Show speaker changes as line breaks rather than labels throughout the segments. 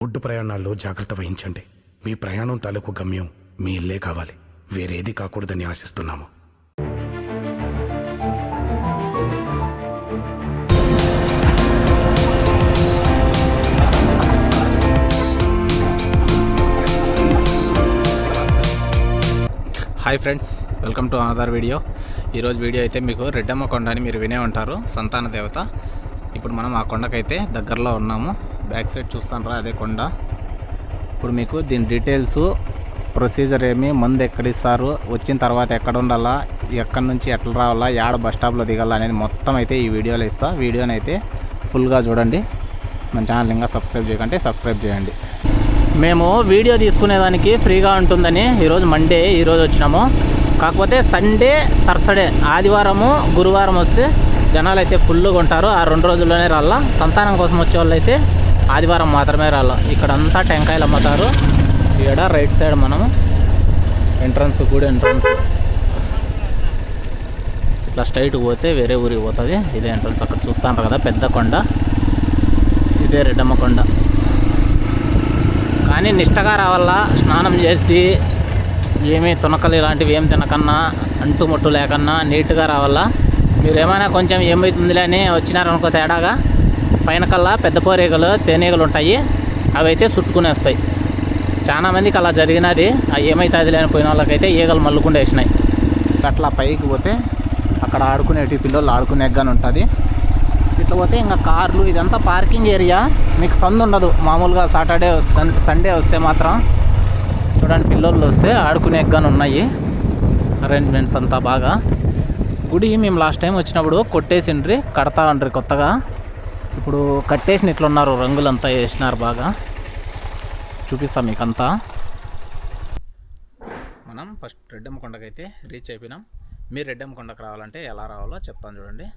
ఒడ్డు ప్రయాణాల్లో జాగ్రత్త వహించండి. మీ ప్రయాణం తాలూకు గమ్యం మీ ఇల్లే కావాలి, వేరేది కాకూడదని ఆశిస్తున్నాము.
Hi friends, welcome to another video. ఈరోజు వీడియో అయితే మీకు రెడ్డమ్మ కొండ అని మీరు వినే ఉంటారు, సంతాన దేవత. ఇప్పుడు మనం ఆ కొండకైతే దగ్గరలో ఉన్నాము. బ్యాక్ సైడ్ చూస్తాను అదే కొండ. ఇప్పుడు మీకు దీని డీటెయిల్స్, ప్రొసీజర్ ఏమి, మందు ఎక్కడిస్తారు, వచ్చిన తర్వాత ఎక్కడ ఉండాలా, ఎక్కడి నుంచి ఎట్లా రావాలా, యాడ బస్ స్టాప్లో దిగాలా అనేది మొత్తం అయితే ఈ వీడియోలో ఇస్తా. వీడియోని అయితే ఫుల్గా చూడండి. మన ఛానల్ ఇంకా సబ్స్క్రైబ్ చేయకంటే సబ్స్క్రైబ్ చేయండి. మేము వీడియో తీసుకునేదానికి ఫ్రీగా ఉంటుందని ఈరోజు మండే ఈరోజు వచ్చినాము. కాకపోతే సండే, థర్స్డే, ఆదివారము, గురువారం వస్తే జనాలు అయితే ఫుల్గా ఉంటారు. ఆ 2 రోజుల్లోనే రాళ్ళ. సంతానం కోసం వచ్చే వాళ్ళు అయితే ఆదివారం మాత్రమే రాళ్ళ. ఇక్కడంతా టెంకాయలు అమ్ముతారు. ఇక్కడ రైట్ సైడ్ మనము ఎంట్రన్స్, గుడి ఎంట్రన్స్ ఇట్లా స్ట్రైట్కి పోతే వేరే ఊరికి పోతుంది. ఇదే ఎంట్రన్స్. అక్కడ చూస్తాను కదా పెద్ద కొండ, ఇదే రెడ్డమ్మ కొండ. కానీ నిష్టగా రావాలా, స్నానం చేసి ఏమీ తునకలు ఇలాంటివి ఏం తినకన్నా, అంటుముట్టు లేకన్నా నీట్గా రావాలా. మీరు ఏమైనా కొంచెం ఏమవుతుందిలే అని వచ్చినారనుకో తేడాగా, పైన కల్లా పెద్ద పోరీగలు, తేనీగలు ఉంటాయి, అవి అయితే చుట్టుకునేస్తాయి. చాలా మందికి అలా జరిగినది. ఏమవుతుంది లేని పోయిన వాళ్ళకైతే ఈగలు మల్లుకుండా వేసినాయి. అట్లా పైకి పోతే అక్కడ ఆడుకునేటి పిల్లలు ఆడుకునేగానే ఉంటుంది. ఇట్లా పోతే ఇంకా కార్లు, ఇదంతా పార్కింగ్ ఏరియా. మీకు సందు ఉండదు. మామూలుగా సాటర్డే సండే వస్తే మాత్రం చూడండి, పిల్లలు వస్తే ఆడుకునేగానే ఉన్నాయి. అరేంజ్మెంట్స్ అంతా బాగా. గుడి మేము లాస్ట్ టైం వచ్చినప్పుడు కొట్టేసిండ్రి, కడతా ఉండ్రి కొత్తగా. ఇప్పుడు కట్టేసిన ఇట్లున్నారు, రంగులంతా వేసినారు బాగా. చూపిస్తాం మీకంతా. మనం ఫస్ట్ రెడ్డమ్మ కొండకైతే రీచ్ అయిపోయినాం. మీరు రెడ్డమ్మ కొండకు రావాలంటే ఎలా రావాలో చెప్తాను చూడండి.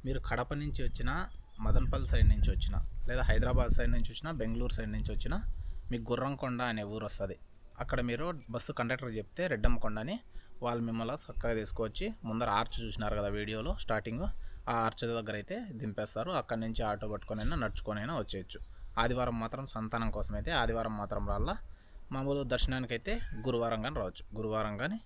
మీరు కడప నుంచి వచ్చినా, మదనపల్లి సైడ్ నుంచి వచ్చినా, లేదా హైదరాబాద్ సైడ్ నుంచి వచ్చినా, బెంగళూరు సైడ్ నుంచి వచ్చినా మీకు గుర్రంకొండ అనే ఊరు వస్తుంది. అక్కడ మీరు బస్సు కండక్టర్ చెప్తే రెడ్డమ్మ కొండ అని వాళ్ళు మిమ్మల్ని చక్కగా తీసుకొచ్చి ముందర ఆర్చ్ చూసినారు కదా వీడియోలో స్టార్టింగ్, ఆ ఆర్చ్ దగ్గర అయితే దింపేస్తారు. అక్కడి నుంచి ఆటో పట్టుకొనైనా నడుచుకొనైనా వచ్చేయచ్చు. ఆదివారం మాత్రం సంతానం కోసం అయితే ఆదివారం మాత్రం రాళ్ళ. మామూలు దర్శనానికి అయితే గురువారం కానీ రావచ్చు, గురువారం కానీ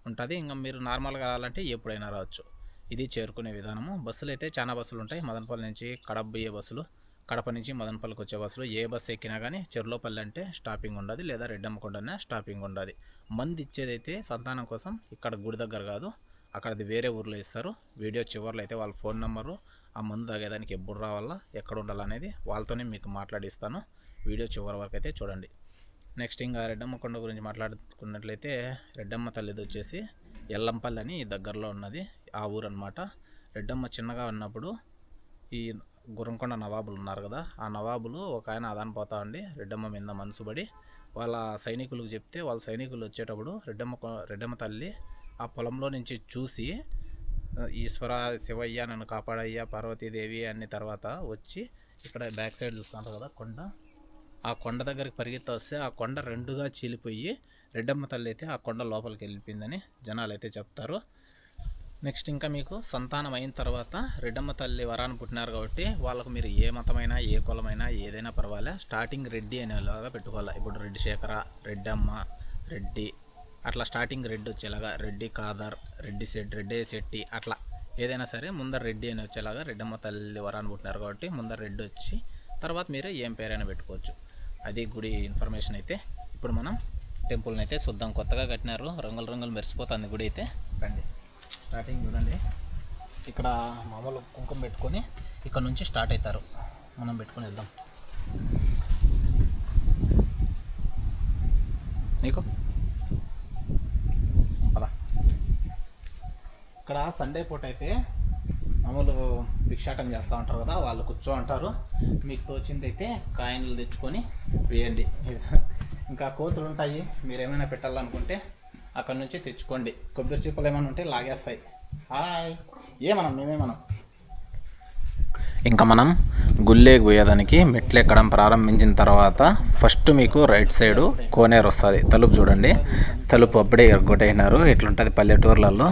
ఉంటుంది. ఇంకా మీరు నార్మల్గా రావాలంటే ఎప్పుడైనా రావచ్చు. ఇది చేరుకునే విధానము. బస్సులు అయితే చాలా బస్సులు ఉంటాయి. మదనపల్లి నుంచి కడప పోయే బస్సులు, కడప నుంచి మదనపల్లికి వచ్చే బస్సులు. ఏ బస్సు ఎక్కినా కానీ చెర్లోపల్లి అంటే స్టాపింగ్ ఉండదు, లేదా రెడ్డమ్మ కొండనే స్టాపింగ్ ఉండదు. మంది ఇచ్చేదైతే సంతానం కోసం ఇక్కడ గుడి దగ్గర కాదు, అక్కడది వేరే ఊర్లో ఇస్తారు. వీడియో చివరిలో అయితే వాళ్ళ ఫోన్ నెంబరు, ఆ మందు తాగేదానికి ఎప్పుడు రావాలా, ఎక్కడ ఉండాలనేది వాళ్ళతోనే మీకు మాట్లాడిస్తాను. వీడియో చివరి వరకు అయితే చూడండి. నెక్స్ట్ ఇంకా రెడ్డమ్మ కొండ గురించి మాట్లాడుకున్నట్లయితే, రెడ్డమ్మ తల్లిది వచ్చేసి ఎల్లంపల్లి అని దగ్గరలో ఉన్నది ఆ ఊరు అనమాట. రెడ్డమ్మ చిన్నగా ఉన్నప్పుడు ఈ గుర్రంకొండ నవాబులు ఉన్నారు కదా, ఆ నవాబులు ఒక ఆయన అదాని పోతా ఉండి రెడ్డమ్మ మీద మనసుబడి వాళ్ళ సైనికులకు చెప్తే, వాళ్ళ సైనికులు వచ్చేటప్పుడు రెడ్డమ్మ తల్లి ఆ పొలంలో నుంచి చూసి, ఈశ్వర, శివయ్య నన్ను కాపాడయ్యా, పార్వతీదేవి అన్ని తర్వాత వచ్చి ఇక్కడ బ్యాక్ సైడ్ చూస్తున్నారు కదా కొండ, ఆ కొండ దగ్గరికి పరిగెత్తి వస్తే ఆ కొండ 2గా చీలిపోయి రెడ్డమ్మ తల్లి అయితే ఆ కొండ లోపలికి వెళ్ళిపోయిందని జనాలు అయితే చెప్తారు. నెక్స్ట్ ఇంకా మీకు సంతానం అయిన తర్వాత రెడ్డమ్మ తల్లి వరాన్ని పుట్టినారు కాబట్టి వాళ్ళకు మీరు ఏ మతమైనా, ఏ కులమైనా, ఏదైనా పర్వాలే, స్టార్టింగ్ రెడ్డి అనేలాగా పెట్టుకోవాలి. ఇప్పుడు రెడ్డి శేఖర, రెడ్డమ్మ, రెడ్డి అట్లా స్టార్టింగ్ రెడ్డి వచ్చేలాగా, రెడ్డి ఖాదర్, రెడ్డి శెట్టి అట్లా ఏదైనా సరే ముందర రెడ్డి అని వచ్చేలాగా రెడ్డమ్మ తల్లి వరాన్ని పుట్టినారు కాబట్టి ముందర రెడ్డి వచ్చి తర్వాత మీరు ఏం పేరైనా పెట్టుకోవచ్చు. అది గుడి ఇన్ఫర్మేషన్. అయితే ఇప్పుడు మనం టెంపుల్ని అయితే చూద్దాం. కొత్తగా కట్టినారు, రంగులు రంగులు మెరిసిపోతుంది గుడి అయితే. రండి, స్టార్టింగ్ చూడండి. ఇక్కడ మామూలు కుంకుమ పెట్టుకొని ఇక్కడ నుంచి స్టార్ట్ అవుతారు. మనం పెట్టుకొని వెళ్దాం. నీకు పదా. ఇక్కడ సండే పూట అయితే మామూలు భిక్షాటం చేస్తూ ఉంటారు కదా, వాళ్ళు కూర్చో అంటారు. మీకు తోచింది అయితే కాయిన్లు తెచ్చుకొని వేయండి. ఇంకా కోతులు ఉంటాయి, మీరు ఏమైనా పెట్టాలనుకుంటే అక్కడ నుంచి తెచ్చుకోండి. కొబ్బరి చిప్పలు ఏమైనా ఉంటే లాగేస్తాయి. హాయ్, మేమేమనం. ఇంకా మనం గుళ్ళేకి పోయేదానికి మెట్లు ఎక్కడం ప్రారంభించిన తర్వాత ఫస్ట్ మీకు రైట్ సైడు కోనేరు వస్తుంది. తలుపు చూడండి, తలుపు అప్పుడే ఎగ్గొట్టయినారు. ఇట్లుంటుంది పల్లెటూర్లలో.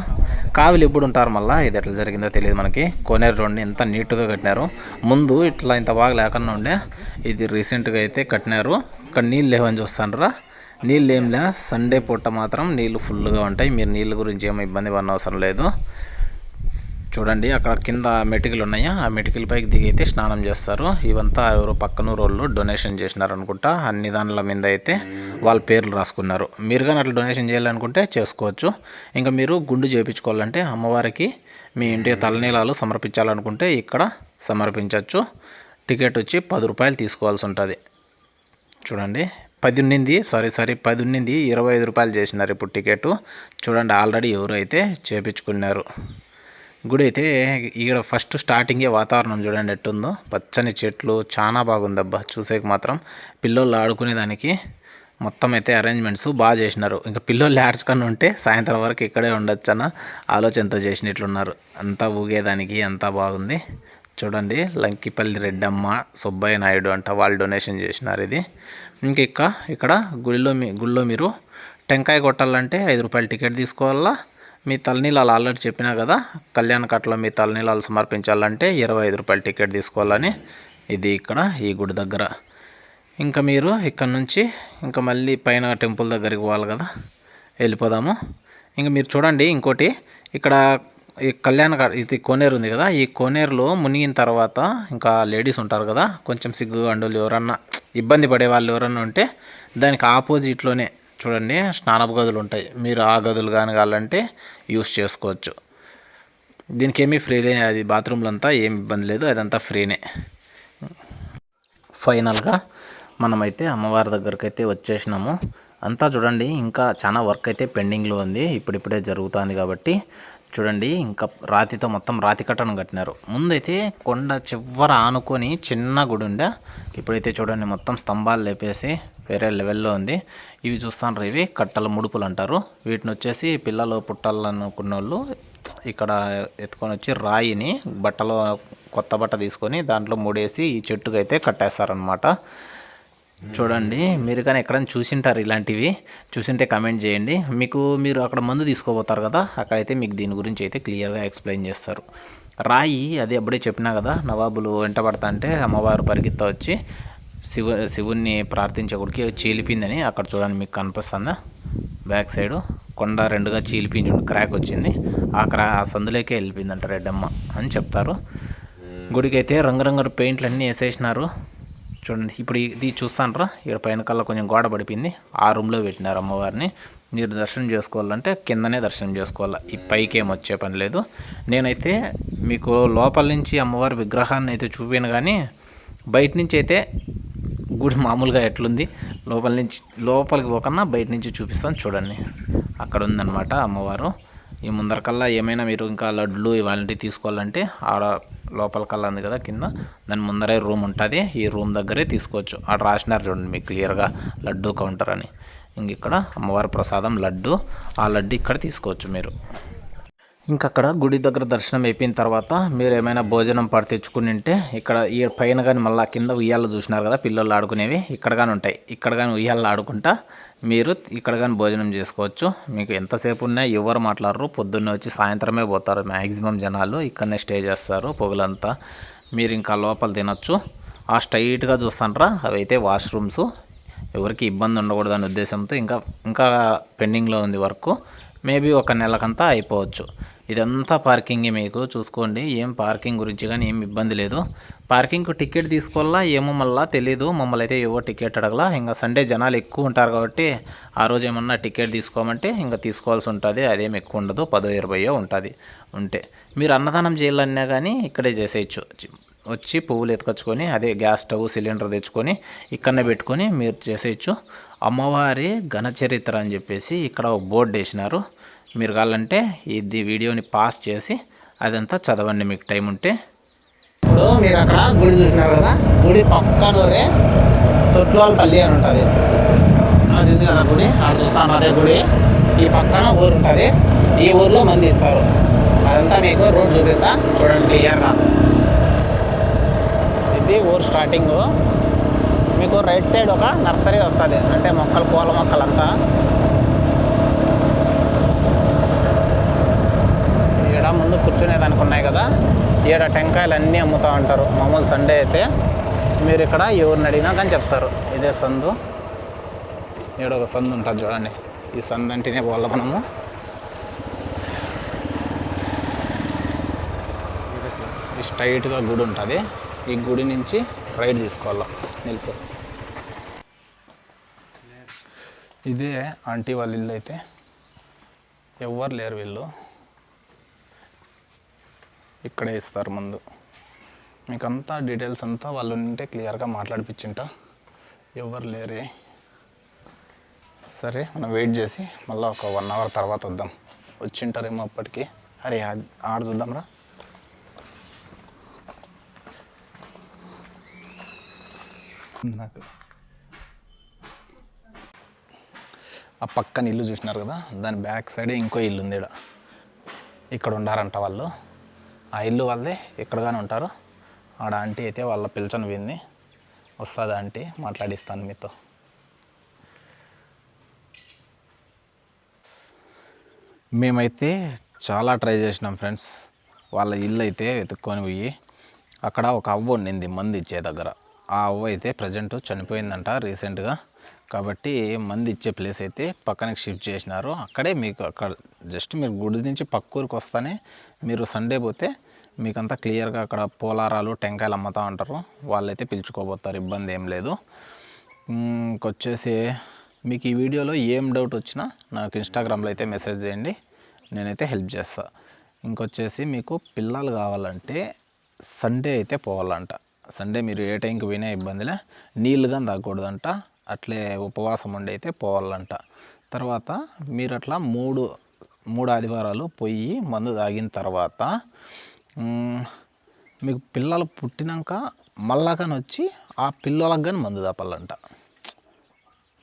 కావిలు ఎప్పుడు ఉంటారు మళ్ళీ ఇది ఎట్లా జరిగిందో తెలియదు మనకి. కోనేరు రోడ్ని ఎంత నీట్గా కట్టినారు. ముందు ఇట్లా ఇంత బాగా లేకుండా ఉండే, ఇది రీసెంట్గా అయితే కట్టినారు. ఇక్కడ నీళ్ళు లేవని చూస్తానరా, నీళ్ళు ఏం లే. సండే పూట మాత్రం నీళ్ళు ఫుల్గా ఉంటాయి. మీరు నీళ్ళ గురించి ఏమో ఇబ్బంది పడిన అవసరం లేదు. చూడండి అక్కడ కింద మెటికలు ఉన్నాయా, ఆ మెటికల పైకి దిగైతే స్నానం చేస్తారు. ఇవంతా ఎవరో పక్కనూరు వాళ్ళు డొనేషన్ చేసినారు అనుకుంటా. అన్ని దానిల మీద అయితే వాళ్ళ పేర్లు రాసుకున్నారు. మీరు కానీ అట్లా డొనేషన్ చేయాలనుకుంటే చేసుకోవచ్చు. ఇంకా మీరు గుండు చేయించుకోవాలంటే అమ్మవారికి మీ ఇంటి తలనీలాలు సమర్పించాలనుకుంటే ఇక్కడ సమర్పించవచ్చు. టికెట్ వచ్చి 10 రూపాయలు తీసుకోవాల్సి ఉంటుంది. చూడండి 10 ఉన్నింది, సారీ 10 ఉన్నింది, 25 రూపాయలు చేసినారు ఇప్పుడు టికెట్. చూడండి ఆల్రెడీ ఎవరు అయితే చేపించుకున్నారు. గుడి అయితే ఇక్కడ ఫస్ట్ స్టార్టింగే వాతావరణం చూడండి ఎట్టుందో, పచ్చని చెట్లు చాలా బాగుందబ్బా. చూసేకి మాత్రం పిల్లోళ్ళు ఆడుకునేదానికి మొత్తం అయితే అరేంజ్మెంట్స్ బాగా చేసినారు. ఇంకా పిల్లోళ్ళు ఆడుచుకొని ఉంటే సాయంత్రం వరకు ఇక్కడే ఉండొచ్చు అన్న ఆలోచనతో చేసినట్లున్నారు. అంతా ఊగేదానికి అంతా బాగుంది. చూడండి లంకిపల్లి రెడ్డమ్మ సుబ్బయ్య నాయుడు అంట వాళ్ళు డొనేషన్ చేసినారు ఇది. ఇంకా ఇక్కడ గుడిలో మీరు టెంకాయ కొట్టాలంటే 5 రూపాయలు టికెట్ తీసుకోవాలా. మీ తలనీలాలు ఆల్రెడీ చెప్పినా కదా, కళ్యాణ కట్టలో మీ తలనీలాలు సమర్పించాలంటే 25 రూపాయలు టికెట్ తీసుకోవాలని. ఇది ఇక్కడ ఈ గుడి దగ్గర. ఇంకా మీరు ఇక్కడ నుంచి ఇంకా మళ్ళీ పైన టెంపుల్ దగ్గరికి పోవాలి కదా, వెళ్ళిపోదాము. ఇంకా మీరు చూడండి ఇంకోటి, ఇక్కడ ఈ ఇది కోనేరు ఉంది కదా, ఈ కోనేరులో మునిగిన తర్వాత ఇంకా లేడీస్ ఉంటారు కదా, కొంచెం సిగ్గు అండులు ఎవరన్నా ఇబ్బంది పడే వాళ్ళు ఎవరన్నా ఉంటే దానికి ఆపోజిట్లోనే చూడండి స్నానపు గదులు ఉంటాయి. మీరు ఆ గదులు కానీ కావాలంటే యూస్ చేసుకోవచ్చు. దీనికి ఏమీ ఫ్రీనే, అది బాత్రూమ్లు అంతా ఏమి ఇబ్బంది లేదు, అదంతా ఫ్రీనే. ఫైనల్గా మనమైతే అమ్మవారి దగ్గరికి అయితే వచ్చేసినాము. అంతా చూడండి ఇంకా చాలా వర్క్ అయితే పెండింగ్లో ఉంది, ఇప్పుడిప్పుడే జరుగుతుంది కాబట్టి. చూడండి ఇంకా రాతితో మొత్తం రాతి కట్టడం కట్టినారు. ముందైతే కొండ చివర ఆనుకొని చిన్న గుడి ఉండే, ఇప్పుడైతే చూడండి మొత్తం స్తంభాలు లేపేసి వేరే లెవెల్లో ఉంది. ఇవి చూస్తాను, ఇవి కట్టల ముడుపులు అంటారు. వీటిని వచ్చేసి పిల్లలు పుట్టాలనుకున్న వాళ్ళు ఇక్కడ ఎత్తుకొని వచ్చి రాయిని బట్టలో కొత్త బట్ట తీసుకొని దాంట్లో ముడేసి ఈ చెట్టుకు అయితే కట్టేస్తారనమాట. చూడండి మీరు కానీ ఎక్కడైనా చూసింటారు ఇలాంటివి, చూసింటే కమెంట్ చేయండి. మీరు అక్కడ మందు తీసుకోబోతారు కదా, అక్కడైతే మీకు దీని గురించి అయితే క్లియర్గా ఎక్స్ప్లెయిన్ చేస్తారు. రాయి అది అప్పుడే చెప్పినా కదా, నవాబులు వెంట పడతా అంటే అమ్మవారు పరిగెత్తా వచ్చి శివుణ్ణి ప్రార్థించకూడికి చీలిపిందని అక్కడ చూడండి మీకు కనిపిస్తుందా, బ్యాక్ సైడు కొండ రెండుగా చీలిపించి క్రాక్ వచ్చింది. ఆ సందులోకే వెళ్ళిపోయిందంట రెడ్డమ్మ అని చెప్తారు. గుడికి అయితే రంగురంగుల పెయింట్లు అన్నీ వేసేసినారు. చూడండి ఇప్పుడు ఇది చూస్తానరా, ఇక్కడ పైన కల్లా కొంచెం గోడ పడిపోయింది, ఆ రూమ్లో పెట్టినారు అమ్మవారిని. మీరు దర్శనం చేసుకోవాలంటే కిందనే దర్శనం చేసుకోవాలి, ఈ పైకి ఏం వచ్చే పని లేదు. నేనైతే మీకు లోపల నుంచి అమ్మవారి విగ్రహాన్ని అయితే చూపాను, కానీ బయట నుంచి అయితే గుడి మామూలుగా ఎట్లుంది లోపలికి పోకన్నా బయట నుంచి చూపిస్తాను. చూడండి అక్కడ ఉందన్నమాట అమ్మవారు. ఈ ముందరకల్లా ఏమైనా మీరు ఇంకా లడ్లు ఇవాళంటివి తీసుకోవాలంటే ఆడ లోపల కల్లా ఉంది కదా కింద, దాని ముందరే రూమ్ ఉంటుంది, ఈ రూమ్ దగ్గరే తీసుకోవచ్చు. ఆడ రాసినారు చూడండి మీకు క్లియర్గా లడ్డు కౌంటర్ అని. ఇంక ఇక్కడ అమ్మవారి ప్రసాదం లడ్డు, ఆ లడ్డు ఇక్కడ తీసుకోవచ్చు మీరు. ఇంకక్కడ గుడి దగ్గర దర్శనం అయిపోయిన తర్వాత మీరు ఏమైనా భోజనం తెచ్చుకుని ఉంటే ఇక్కడ ఈ పైన కానీ మళ్ళీ కింద ఉయ్యాలు చూసినారు కదా పిల్లలు ఆడుకునేవి, ఇక్కడ కానీ ఉంటాయి. ఇక్కడ కానీ ఉయ్యాలు ఆడుకుంటా మీరు ఇక్కడ కానీ భోజనం చేసుకోవచ్చు. మీకు ఎంతసేపు ఉన్నా ఎవరు మాట్లాడరు, పొద్దున్నే వచ్చి సాయంత్రమే పోతారు మ్యాక్సిమం జనాలు, ఇక్కడనే స్టే చేస్తారు పొగలంతా. మీరు ఇంకా లోపల తినొచ్చు. ఆ స్ట్రైట్గా చూస్తానరా అవి అయితే వాష్రూమ్స్, ఎవరికి ఇబ్బంది ఉండకూడదనే ఉద్దేశంతో ఇంకా పెండింగ్లో ఉంది వర్క్. మేబీ ఒక నెలకంతా అయిపోవచ్చు. ఇదంతా పార్కింగే, మీకు చూసుకోండి. ఏం పార్కింగ్ గురించి కానీ ఏం ఇబ్బంది లేదు. పార్కింగ్కు టికెట్ తీసుకోవాలా ఏమో మళ్ళీ తెలీదు, మమ్మల్ని అయితే ఏవో టికెట్ అడగలా. ఇంకా సండే జనాలు ఎక్కువ ఉంటారు కాబట్టి ఆ రోజు ఏమన్నా టికెట్ తీసుకోమంటే ఇంకా తీసుకోవాల్సి ఉంటుంది. అదేం ఎక్కువ ఉండదు, 10-20 ఉంటుంది. ఉంటే మీరు అన్నదానం చేయాలన్నా కానీ ఇక్కడే చేసేయచ్చు. వచ్చి పువ్వులు ఎత్తుకొచ్చుకొని అదే గ్యాస్ స్టవ్ సిలిండర్ తెచ్చుకొని ఇక్కడనే పెట్టుకొని మీరు చేసేయచ్చు. అమ్మవారి ఘనచరిత్ర అని చెప్పేసి ఇక్కడ ఒక బోర్డు వేసినారు. మీరు కావాలంటే ఇది వీడియోని పాస్ చేసి అదంతా చదవండి మీకు టైం ఉంటే. ఇప్పుడు మీరు అక్కడ గుడి చూసినారు కదా, గుడి పక్కనూరే తొట్లవాళ్ళపల్లి అని ఉంటుంది. అది ఉంది కదా గుడి, అక్కడ చూస్తాను అదే గుడి. ఈ పక్కన ఊరు ఉంటుంది, ఈ ఊర్లో మంది ఇస్తారు. అదంతా మీకు రోడ్ చూపిస్తా చూడండి క్లియర్గా. ఇది ఊరు స్టార్టింగు. మీకు రైట్ సైడ్ ఒక నర్సరీ వస్తుంది, అంటే మొక్కలు పూల మొక్కలంతా. కూర్చునేదానికి ఉన్నాయి కదా, ఈడ టెంకాయలు అన్నీ అమ్ముతూ ఉంటారు. మామూలు సండే అయితే మీరు ఇక్కడ ఎవరిని అడిగినా కానీ చెప్తారు. ఇదే సందు, ఈడ ఒక సందు ఉంటుంది చూడండి. ఈ సందు అంటేనే పోవాలి మనము. ఈ స్ట్రైట్గా గుడి ఉంటుంది. ఈ గుడి నుంచి రైట్ తీసుకోవాలి. నిలిపి ఇదే ఆంటీ వాళ్ళ ఇల్లు. అయితే ఎవ్వరు లేరు వీళ్ళు, ఇక్కడే ఇస్తారు ముందు. మీకు అంతా డీటెయిల్స్ అంతా వాళ్ళు ఉంటే క్లియర్గా మాట్లాడిపించింట. ఎవరు లేరే. సరే మనం వెయిట్ చేసి మళ్ళీ ఒక 1 అవర్ తర్వాత వద్దాం. వచ్చింటారేమో అప్పటికి. అరే ఆడ చూద్దాంరా. నాకు ఆ పక్కన ఇల్లు చూసినారు కదా, దాని బ్యాక్ సైడే ఇంకో ఇల్లు ఉంది. ఇక్కడ ఉండారంట వాళ్ళు. ఆ ఇల్లు వాళ్ళదే, ఇక్కడగానే ఉంటారు. ఆడ ఆంటీ అయితే వాళ్ళ పిలిచని వింది. వస్తుంది ఆంటీ, మాట్లాడిస్తాను మీతో. మేమైతే చాలా ట్రై చేసినాం ఫ్రెండ్స్. వాళ్ళ ఇల్లు అయితే వెతుక్కొని పోయి, అక్కడ ఒక అవ్వ ఉండింది మందు ఇచ్చే దగ్గర. ఆ అవ్వ అయితే ప్రజెంట్ చనిపోయిందంట రీసెంట్గా. కాబట్టి మందు ఇచ్చే ప్లేస్ అయితే పక్కనకి షిఫ్ట్ చేసినారు. అక్కడే మీకు అక్కడ జస్ట్ మీరు గుడి నుంచి పక్కూరికి వస్తానే మీరు సండే పోతే మీకంతా క్లియర్గా అక్కడ పోలారాలు టెంకాయలు అమ్ముతూ ఉంటారు. వాళ్ళైతే పిలుచుకోబోతారు, ఇబ్బంది ఏం లేదు. ఇంకొచ్చేసి మీకు ఈ వీడియోలో ఏం డౌట్ వచ్చినా నాకు ఇన్స్టాగ్రామ్లో అయితే మెసేజ్ చేయండి, నేనైతే హెల్ప్ చేస్తాను. ఇంకొచ్చేసి మీకు పిల్లలు కావాలంటే సండే అయితే పోవాలంట. సండే మీరు ఏ టైంకి పోయినా ఇబ్బందిలే. నీళ్ళు కానీ తాగకూడదంట. అట్లే ఉపవాసం ఉండి అయితే పోవాలంట. తర్వాత మీరు అట్లా మూడు ఆదివారాలు పోయి మందు తాగిన తర్వాత మీకు పిల్లలు పుట్టినాక మళ్ళా కానీ వచ్చి ఆ పిల్లలకు కానీ మందు తాపాలంట.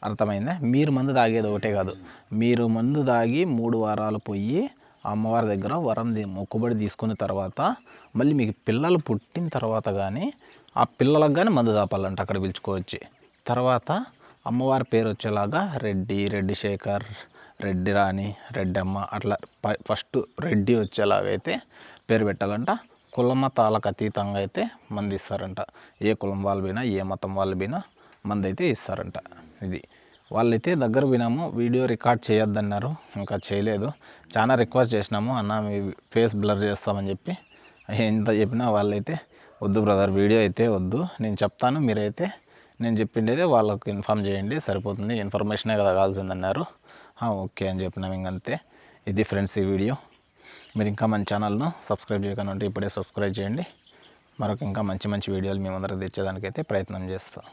అర్థమైందా? మీరు మందు తాగేది ఒకటే కాదు, మీరు మందు తాగి 3 వారాలు పోయి అమ్మవారి దగ్గర వరం మొక్కుబడి తీసుకున్న తర్వాత మళ్ళీ మీకు పిల్లలు పుట్టిన తర్వాత కానీ ఆ పిల్లలకు కానీ మందు తాపాలంట అక్కడ పిలుచుకోవచ్చి. తర్వాత అమ్మవారి పేరు వచ్చేలాగా రెడ్డి శేఖర్, రెడ్డి రాణి, రెడ్డమ్మ అట్లా ఫస్ట్ రెడ్డి వచ్చేలాగైతే పేరు పెట్టాలంట. కులమతాలకు అతీతంగా అయితే మంది ఇస్తారంట. ఏ కులం వాళ్ళు పోయినా ఏ మతం వాళ్ళు పోయినా మంది అయితే ఇస్తారంట. ఇది వాళ్ళైతే దగ్గర వినాము, వీడియో రికార్డ్ చేయొద్దన్నారు, ఇంకా చేయలేదు. చాలా రిక్వెస్ట్ చేసినాము, అన్న మీ ఫేస్ బ్లర్ చేస్తామని చెప్పి. ఎంత చెప్పినా వాళ్ళైతే వద్దు బ్రదర్, వీడియో అయితే వద్దు, నేను చెప్తాను, మీరైతే నేను చెప్పిండేదే వాళ్ళకు ఇన్ఫామ్ చేయండి సరిపోతుంది, ఇన్ఫర్మేషనే కదా కావాల్సిందన్నారు. ఓకే అని చెప్పినాం. ఇంకంతే. ఇది ఫ్రెండ్స్ ఈ వీడియో. మీరు ఇంకా మన ఛానల్ను సబ్స్క్రైబ్ చేయకుండా ఉంటే ఇప్పుడే సబ్స్క్రైబ్ చేయండి. మరొక ఇంకా మంచి వీడియోలు మీ ముందరకు తెచ్చేదానికైతే ప్రయత్నం చేస్తాం.